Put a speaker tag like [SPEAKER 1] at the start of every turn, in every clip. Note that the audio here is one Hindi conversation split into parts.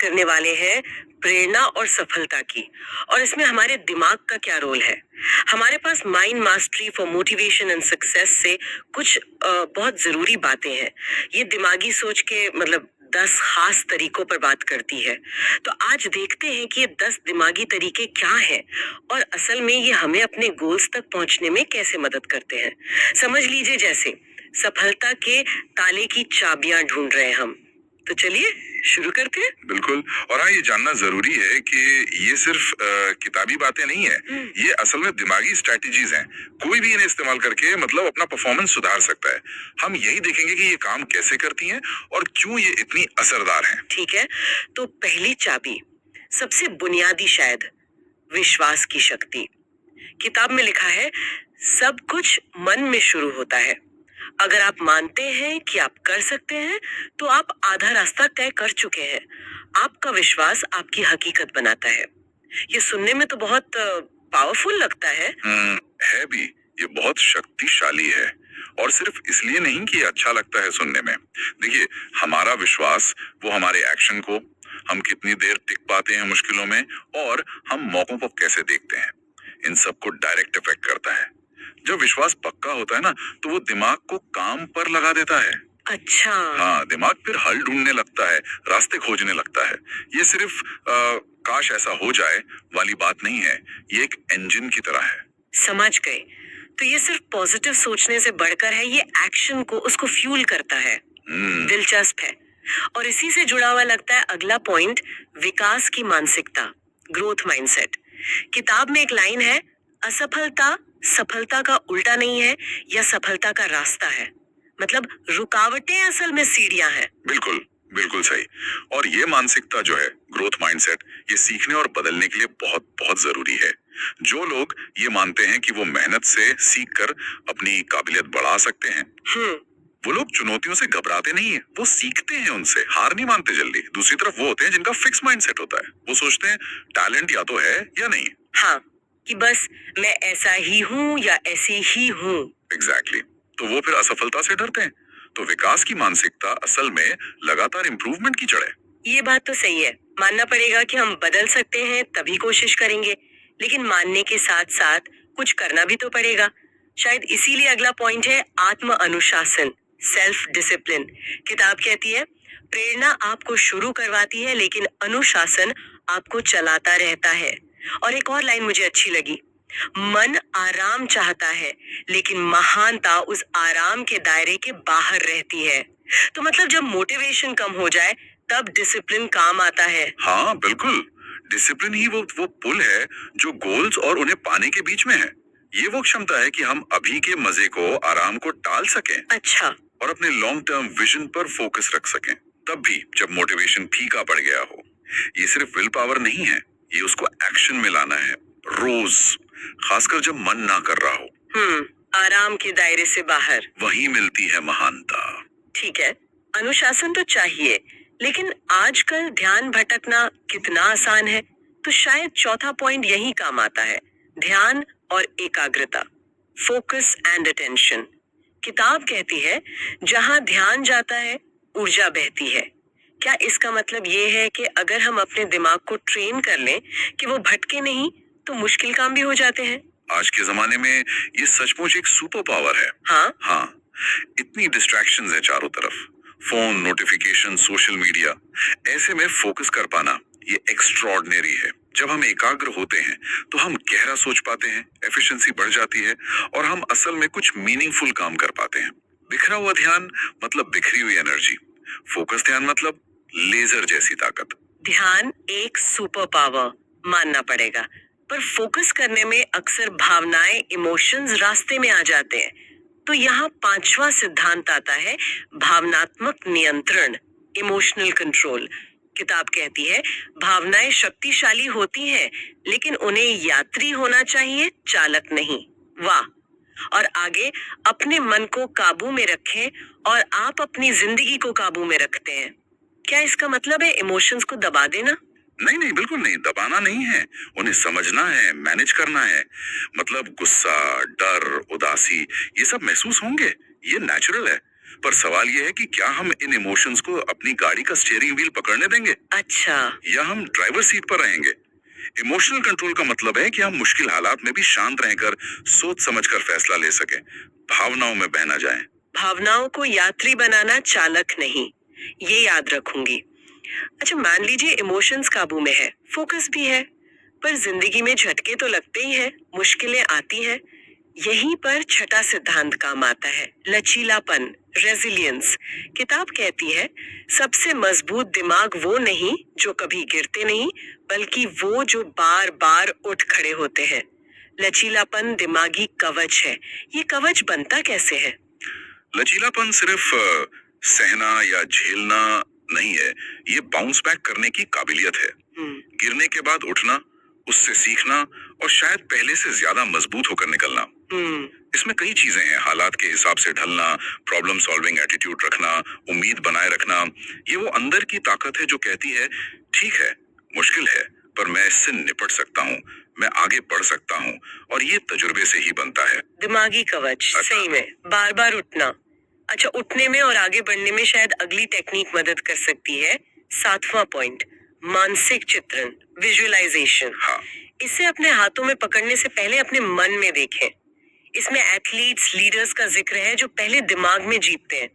[SPEAKER 1] करने वाले हैं प्रेरणा और सफलता की। और इसमें हमारे दिमाग का क्या रोल है। हमारे पास mind mastery for motivation and success से कुछ बहुत जरूरी बातें हैं। ये दिमागी सोच के मतलब 10 खास तरीकों पर बात करती है। तो आज देखते हैं कि ये 10 दिमागी तरीके क्या हैं और असल में ये हमें अपने गोल्स तक पहुंचने में कैसे मदद करते हैं। समझ लीजिए जैसे सफलता के ताले की चाबियां ढूंढ रहे हैं हम। तो चलिए शुरू करते हैं।
[SPEAKER 2] बिल्कुल। और हाँ, ये जानना जरूरी है कि ये सिर्फ किताबी बातें नहीं है। ये असल में दिमागी स्ट्रेटजीज हैं। कोई भी इन्हें इस्तेमाल करके मतलब अपना परफॉर्मेंस सुधार सकता है। हम यही देखेंगे कि ये काम कैसे करती हैं और क्यों ये इतनी असरदार हैं।
[SPEAKER 1] ठीक है, तो पहली चाबी सबसे बुनियादी शायद विश्वास की शक्ति। किताब में लिखा है सब कुछ मन में शुरू होता है। अगर आप मानते हैं कि आप कर सकते हैं तो आप आधा रास्ता तय कर चुके हैं। आपका विश्वास आपकी हकीकत बनाता है। ये सुनने में तो बहुत पावरफुल लगता है।
[SPEAKER 2] है भी। ये बहुत शक्तिशाली है। और सिर्फ इसलिए नहीं कि ये अच्छा लगता है सुनने में। देखिए, हमारा विश्वास वो हमारे एक्शन को, हम कितनी देर टिक पाते हैं मुश्किलों में और हम मौकों को कैसे देखते हैं, इन सब को डायरेक्ट इफेक्ट करता है। जब विश्वास पक्का होता है ना, तो वो दिमाग को काम पर लगा देता है।
[SPEAKER 1] अच्छा।
[SPEAKER 2] हाँ, दिमाग फिर हल ढूंढने लगता है, रास्ते खोजने लगता है। ये सिर्फ काश ऐसा हो जाए वाली बात नहीं है। ये एक इंजन की तरह है।
[SPEAKER 1] समझ गए। तो ये सिर्फ पॉजिटिव सोचने से बढ़कर है, ये एक्शन को उसको फ्यूल करता है। दिलचस्प है। और इसी से जुड़ा हुआ लगता है अगला पॉइंट, विकास की मानसिकता, ग्रोथ माइंडसेट। किताब में एक लाइन है, असफलता सफलता का उल्टा नहीं है या सफलता का रास्ता है। मतलब रुकावटें असल में सीढ़ियां हैं।
[SPEAKER 2] बिल्कुल, बिल्कुल सही। और ये मानसिकता जो है, ग्रोथ माइंडसेट, ये सीखने और बदलने के लिए बहुत बहुत जरूरी है। जो लोग ये मानते हैं कि वो मेहनत से सीख कर अपनी काबिलियत बढ़ा सकते हैं, वो लोग चुनौतियों से घबराते नहीं है, वो सीखते हैं उनसे, हार नहीं मानते जल्दी। दूसरी तरफ वो होते हैं जिनका फिक्स माइंडसेट होता है। वो सोचते हैं टैलेंट या तो है या नहीं।
[SPEAKER 1] हाँ, कि बस मैं ऐसा ही हूँ या ऐसी ही हूँ।
[SPEAKER 2] एग्जैक्टली। तो वो फिर असफलता से डरते हैं। तो विकास की मानसिकता असल में लगातार इम्प्रूवमेंट की जड़ है।
[SPEAKER 1] ये बात तो सही है। मानना पड़ेगा कि हम बदल सकते हैं, तभी कोशिश करेंगे। लेकिन मानने के साथ साथ कुछ करना भी तो पड़ेगा। शायद इसीलिए अगला पॉइंट है आत्म अनुशासन, सेल्फ डिसिप्लिन। किताब कहती है प्रेरणा आपको शुरू करवाती है लेकिन अनुशासन आपको चलाता रहता है। और एक और लाइन मुझे अच्छी लगी, मन आराम चाहता है लेकिन महानता उस आराम के दायरे के बाहर रहती है। तो मतलब जब मोटिवेशन कम हो जाए तब डिसिप्लिन काम आता है।
[SPEAKER 2] हाँ बिल्कुल। डिसिप्लिन ही वो पुल है जो गोल्स और उन्हें पाने के बीच में है। ये वो क्षमता है कि हम अभी के मजे को, आराम को टाल सकें।
[SPEAKER 1] अच्छा।
[SPEAKER 2] और अपने लॉन्ग टर्म विजन पर फोकस रख सकें, तब भी जब मोटिवेशन फीका पड़ गया हो। ये सिर्फ विल पावर नहीं है, ये उसको एक्शन में लाना है रोज, खासकर जब मन ना कर रहा हो।
[SPEAKER 1] आराम के दायरे से बाहर
[SPEAKER 2] वही मिलती है महानता।
[SPEAKER 1] ठीक है, अनुशासन तो चाहिए, लेकिन आजकल ध्यान भटकना कितना आसान है। तो शायद चौथा पॉइंट यही काम आता है, ध्यान और एकाग्रता, फोकस एंड अटेंशन। किताब कहती है जहां ध्यान जाता है ऊर्जा बहती है। क्या इसका मतलब ये है कि अगर हम अपने दिमाग को ट्रेन कर लें कि वो भटके नहीं तो मुश्किल काम भी हो जाते हैं?
[SPEAKER 2] आज के जमाने में ये सचमुच एक सुपर पावर है। हाँ, इतनी डिस्ट्रैक्शंस है चारों तरफ, फोन, नोटिफिकेशन, सोशल मीडिया। ऐसे में फोकस कर पाना ये एक्स्ट्रॉर्डिनरी है। जब हम एकाग्र होते हैं तो हम गहरा सोच पाते हैं, एफिशिएंसी बढ़ जाती है और हम असल में कुछ मीनिंगफुल काम कर पाते हैं। बिखरा हुआ ध्यान मतलब बिखरी हुई एनर्जी, फोकस ध्यान मतलब लेजर जैसी ताकत।
[SPEAKER 1] ध्यान एक सुपर पावर मानना पड़ेगा, पर फोकस करने में अक्सर भावनाएं, इमोशंस रास्ते में आ जाते हैं। तो यहाँ पांचवा सिद्धांत आता है, भावनात्मक नियंत्रण, इमोशनल कंट्रोल। किताब कहती है भावनाएं शक्तिशाली होती हैं, लेकिन उन्हें यात्री होना चाहिए, चालक नहीं। वाह। और आगे, अपने मन को काबू में रखें और आप अपनी जिंदगी को काबू में रखते हैं। क्या इसका मतलब है इमोशंस को दबा देना?
[SPEAKER 2] नहीं नहीं, बिल्कुल नहीं। दबाना नहीं है, उन्हें समझना है, मैनेज करना है। मतलब गुस्सा, डर, उदासी, ये सब महसूस होंगे, ये नेचुरल है। पर सवाल ये है कि क्या हम इन इमोशंस को अपनी गाड़ी का स्टीयरिंग व्हील पकड़ने देंगे
[SPEAKER 1] अच्छा।
[SPEAKER 2] या हम ड्राइवर सीट पर रहेंगे। इमोशनल कंट्रोल का मतलब है कि हम मुश्किल हालात में भी शांत रहकर सोच समझकर फैसला ले सकें, भावनाओं में बह ना जाएं।
[SPEAKER 1] भावनाओं को यात्री बनाना, चालक नहीं, ये याद रखूंगी। अच्छा, मान लीजिए इमोशंस काबू में है, फोकस भी है, पर जिंदगी में झटके तो लगते ही हैं, मुश्किलें आती हैं। यहीं पर छठा सिद्धांत काम आता है, लचीलापन, रेजिलियंस। किताब कहती है सबसे मजबूत दिमाग वो नहीं जो कभी गिरते नहीं, बल्कि वो जो बार बार उठ खड़े होते हैं। लचीलापन दिमागी कवच है। ये कवच बनता कैसे है?
[SPEAKER 2] लचीलापन सिर्फ सहना या झेलना नहीं है, ये बाउंस बैक करने की काबिलियत है। गिरने के बाद उठना, उससे सीखना और शायद पहले से ज्यादा मजबूत होकर निकलना। इसमें कई चीजें हैं, हालात के हिसाब से ढलना, प्रॉब्लम सॉल्विंग एटीट्यूड रखना, उम्मीद बनाए रखना। ये वो अंदर की ताकत है जो कहती है ठीक है, मुश्किल है, पर मैं इससे निपट सकता हूँ, मैं आगे बढ़ सकता हूँ। और ये तजुर्बे से ही बनता है।
[SPEAKER 1] दिमागी कवच, सही में बार बार उठना। अच्छा, उठने में और आगे बढ़ने में शायद अगली टेक्निक मदद कर सकती है। 7वां पॉइंट, मानसिक चित्रण, विजुअलाइजेशन।
[SPEAKER 2] हाँ,
[SPEAKER 1] इसे अपने हाथों में पकड़ने से पहले अपने मन में देखें। इसमें एथलीट्स, लीडर्स का जिक्र है जो पहले दिमाग में जीतते हैं।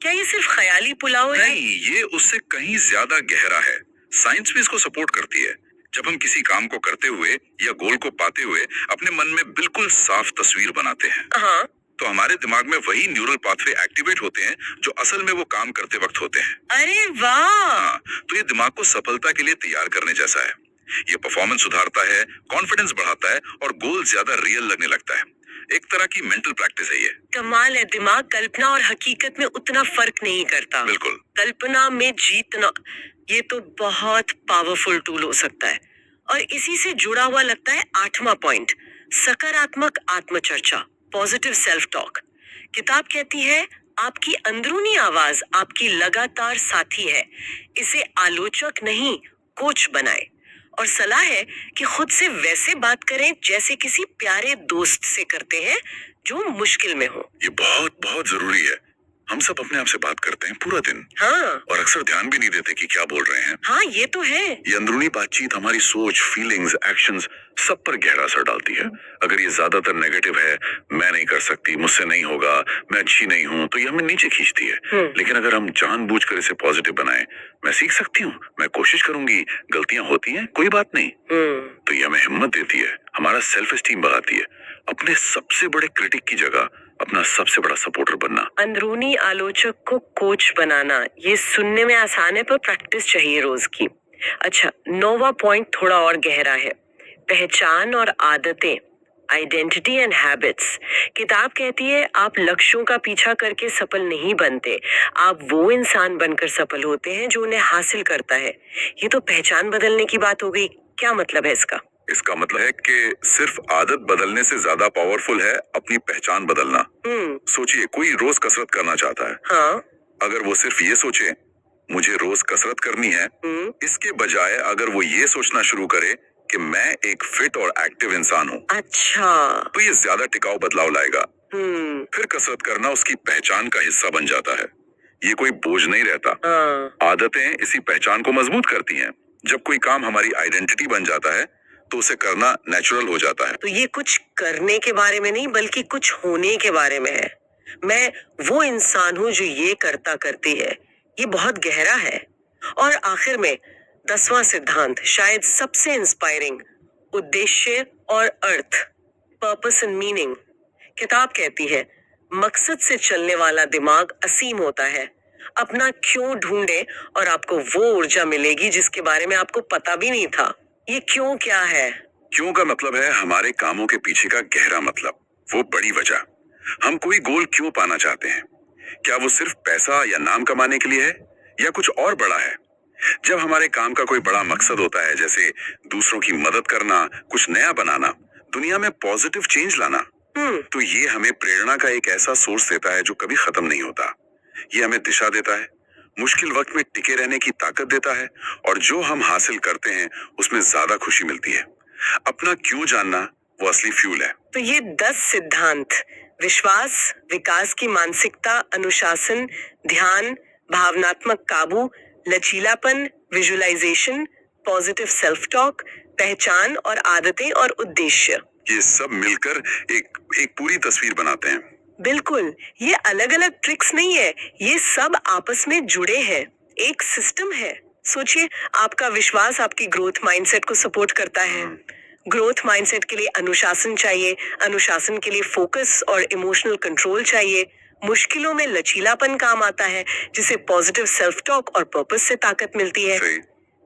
[SPEAKER 1] क्या ये सिर्फ ख्याली पुलाव है?
[SPEAKER 2] नहीं, ये उससे कहीं ज्यादा गहरा है। साइंस भी इसको सपोर्ट करती है। जब हम किसी काम को करते हुए या गोल को पाते हुए अपने मन में बिल्कुल साफ तस्वीर बनाते हैं,
[SPEAKER 1] हाँ,
[SPEAKER 2] तो हमारे दिमाग में वही न्यूरल पाथवे एक्टिवेट होते हैं जो असल में वो काम करते वक्त होते हैं।
[SPEAKER 1] अरे वाह!
[SPEAKER 2] हाँ, तो ये दिमाग को सफलता के लिए तैयार करने जैसा है। ये परफॉर्मेंस सुधारता है, कॉन्फिडेंस बढ़ाता है और गोल ज्यादा रियल लगने लगता है। एक तरह की मेंटल प्रैक्टिस है ये।
[SPEAKER 1] कमाल है, दिमाग कल्पना और हकीकत में उतना फर्क नहीं करता।
[SPEAKER 2] बिल्कुल।
[SPEAKER 1] कल्पना में जीतना, ये तो बहुत पावरफुल टूल हो सकता है। और इसी से जुड़ा हुआ लगता है 8वां पॉइंट, सकारात्मक आत्मचर्चा, पॉजिटिव सेल्फ टॉक। किताब कहती है आपकी अंदरूनी आवाज आपकी लगातार साथी है। इसे आलोचक नहीं, कोच बनाए। और सलाह है कि खुद से वैसे बात करें जैसे किसी प्यारे दोस्त से करते हैं जो मुश्किल में हो।
[SPEAKER 2] ये बहुत बहुत जरूरी है। हम सब अपने आप से बात करते हैं पूरा दिन।
[SPEAKER 1] हाँ,
[SPEAKER 2] और अक्सर ध्यान भी नहीं देते कि क्या बोल रहे हैं।
[SPEAKER 1] हाँ, ये तो है।
[SPEAKER 2] ये अंदरूनी बातचीत हमारी सोच, फीलिंग्स, एक्शंस सब पर गहरा असर डालती है। अगर ये ज्यादातर नेगेटिव है, मैं नहीं कर सकती, मुझसे नहीं होगा, मैं अच्छी नहीं हूँ, तो ये हमें नीचे खींचती है। लेकिन अगर हम जानबूझकर इसे पॉजिटिव बनाएं, मैं सीख सकती हूँ, मैं कोशिश करूंगी, गलतियां होती हैं, कोई बात नहीं, तो ये हमें हिम्मत देती है, हमारा सेल्फ एस्टीम बढ़ाती है। अपने सबसे बड़े क्रिटिक की जगह अपना सबसे बड़ा सपोर्टर बनना।
[SPEAKER 1] अंदरूनी आलोचक को कोच बनाना, ये सुनने में आसान है पर प्रैक्टिस चाहिए रोज की। अच्छा, 9वां पॉइंट थोड़ा और गहरा है, पहचान और आदतें, आइडेंटिटी एंड हैबिट्स। किताब कहती है आप लक्ष्यों का पीछा करके सफल नहीं बनते, आप वो इंसान बनकर सफल होते हैं जो उन्हें हासिल करता है। ये तो पहचान बदलने की बात हो गई। क्या मतलब है इसका?
[SPEAKER 2] इसका मतलब है कि सिर्फ आदत बदलने से ज्यादा पावरफुल है अपनी पहचान बदलना। सोचिए, कोई रोज कसरत करना चाहता है।
[SPEAKER 1] हाँ,
[SPEAKER 2] अगर वो सिर्फ ये सोचे मुझे रोज कसरत करनी है, इसके बजाय अगर वो ये सोचना शुरू करे कि मैं एक फिट और एक्टिव इंसान हूँ,
[SPEAKER 1] अच्छा,
[SPEAKER 2] तो ये ज्यादा टिकाऊ बदलाव लाएगा। फिर कसरत करना उसकी पहचान का हिस्सा बन जाता है। ये कोई बोझ नहीं रहता। आदतें इसी पहचान को मजबूत करती हैं। जब कोई काम हमारी आइडेंटिटी बन जाता है तो उसे करना नेचुरल हो जाता है।
[SPEAKER 1] तो ये कुछ करने के बारे में नहीं बल्कि कुछ होने के बारे में है। मैं वो इंसान हूँ जो ये करता करती है। ये बहुत गहरा है। और आखिर में 10वां सिद्धांत, शायद सबसे इंस्पायरिंग, उद्देश्य और अर्थ, पर्पस एंड मीनिंग। किताब कहती है मकसद से चलने वाला दिमाग असीम होता है। अपना क्यों ढूंढे और आपको वो ऊर्जा मिलेगी जिसके बारे में आपको पता भी नहीं था। ये क्यों क्या है?
[SPEAKER 2] क्यों का मतलब है हमारे कामों के पीछे का गहरा मतलब, वो बड़ी वजह। हम कोई गोल क्यों पाना चाहते हैं? क्या वो सिर्फ पैसा या नाम कमाने के लिए है या कुछ और बड़ा है? जब हमारे काम का कोई बड़ा मकसद होता है, जैसे दूसरों की मदद करना, कुछ नया बनाना, दुनिया में पॉजिटिव चेंज लाना, तो ये हमें प्रेरणा का एक ऐसा सोर्स देता है जो कभी खत्म नहीं होता। ये हमें दिशा देता है, मुश्किल वक्त में टिके रहने की ताकत देता है, और जो हम हासिल करते हैं उसमें ज्यादा खुशी मिलती है। अपना क्यों जानना वो असली फ्यूल है।
[SPEAKER 1] तो ये 10 सिद्धांत विश्वास, विकास की मानसिकता, अनुशासन, ध्यान, भावनात्मक काबू, लचीलापन, विजुअलाइजेशन, पॉजिटिव सेल्फ टॉक, पहचान और आदतें और उद्देश्य।
[SPEAKER 2] ये सब मिलकर एक एक पूरी तस्वीर बनाते हैं।
[SPEAKER 1] बिल्कुल, ये अलग अलग ट्रिक्स नहीं है, ये सब आपस में जुड़े हैं, एक सिस्टम है। सोचिए, आपका विश्वास आपकी ग्रोथ माइंडसेट को सपोर्ट करता है। ग्रोथ माइंडसेट के लिए अनुशासन चाहिए, अनुशासन के लिए फोकस और इमोशनल कंट्रोल चाहिए। मुश्किलों में लचीलापन काम आता है, जिसे पॉजिटिव सेल्फ टॉक और पर्पस से ताकत मिलती है।
[SPEAKER 2] सही।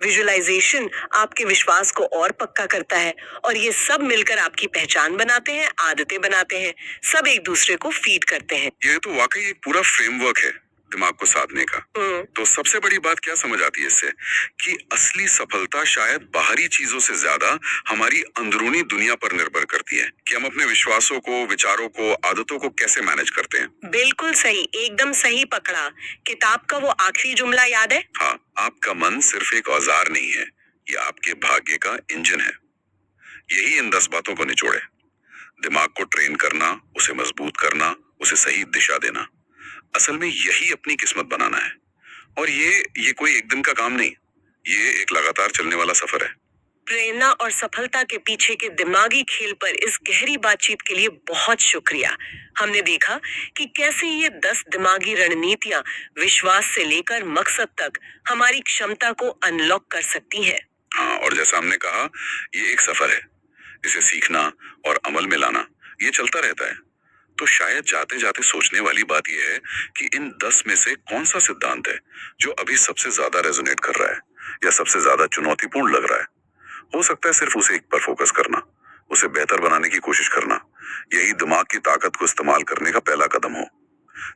[SPEAKER 1] विजुअलाइजेशन आपके विश्वास को और पक्का करता है, और ये सब मिलकर आपकी पहचान बनाते हैं, आदतें बनाते हैं, सब एक दूसरे को फीड करते हैं।
[SPEAKER 2] ये तो वाकई एक पूरा फ्रेमवर्क है दिमाग को साधने का। तो सबसे बड़ी बात क्या समझ आती है इससे, कि असली सफलता शायद बाहरी चीजों से ज्यादा हमारी अंदरूनी दुनिया पर निर्भर करती है, कि हम अपने विश्वासों को, विचारों को, आदतों को कैसे मैनेज करते हैं।
[SPEAKER 1] बिल्कुल सही, एकदम सही पकड़ा। किताब का वो आखिरी जुमला याद है?
[SPEAKER 2] हाँ, आपका मन सिर्फ एक औजार नहीं है, ये आपके भाग्य का इंजन है। यही इन 10 बातों को निचोड़े। दिमाग को ट्रेन करना, उसे मजबूत करना, उसे सही दिशा देना, असल में यही अपनी किस्मत बनाना है। और ये कोई एक दिन का काम नहीं, ये एक लगातार चलने वाला सफर है।
[SPEAKER 1] प्रेरणा और सफलता के पीछे के दिमागी खेल पर इस गहरी बातचीत के लिए बहुत शुक्रिया। हमने देखा कि कैसे ये 10 दिमागी रणनीतियां विश्वास से लेकर मकसद तक हमारी क्षमता को अनलॉक कर सकती हैं।
[SPEAKER 2] हाँ, और जैसा हमने कहा, ये एक सफर है। इसे सीखना और अमल में लाना, ये चलता रहता है। तो शायद जाते जाते सोचने वाली बात यह है कि इन 10 में से कौन सा सिद्धांत है जो अभी सबसे ज्यादा रेजोनेट कर रहा है, या सबसे ज्यादा चुनौतीपूर्ण लग रहा है। हो सकता है सिर्फ उसे एक पर फोकस करना, उसे बेहतर बनाने की कोशिश करना, यही दिमाग की ताकत को इस्तेमाल करने का पहला कदम हो।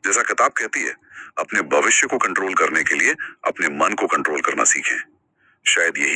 [SPEAKER 2] जैसा किताब कहती है, अपने भविष्य को कंट्रोल करने के लिए अपने मन को कंट्रोल करना सीखें। शायद यही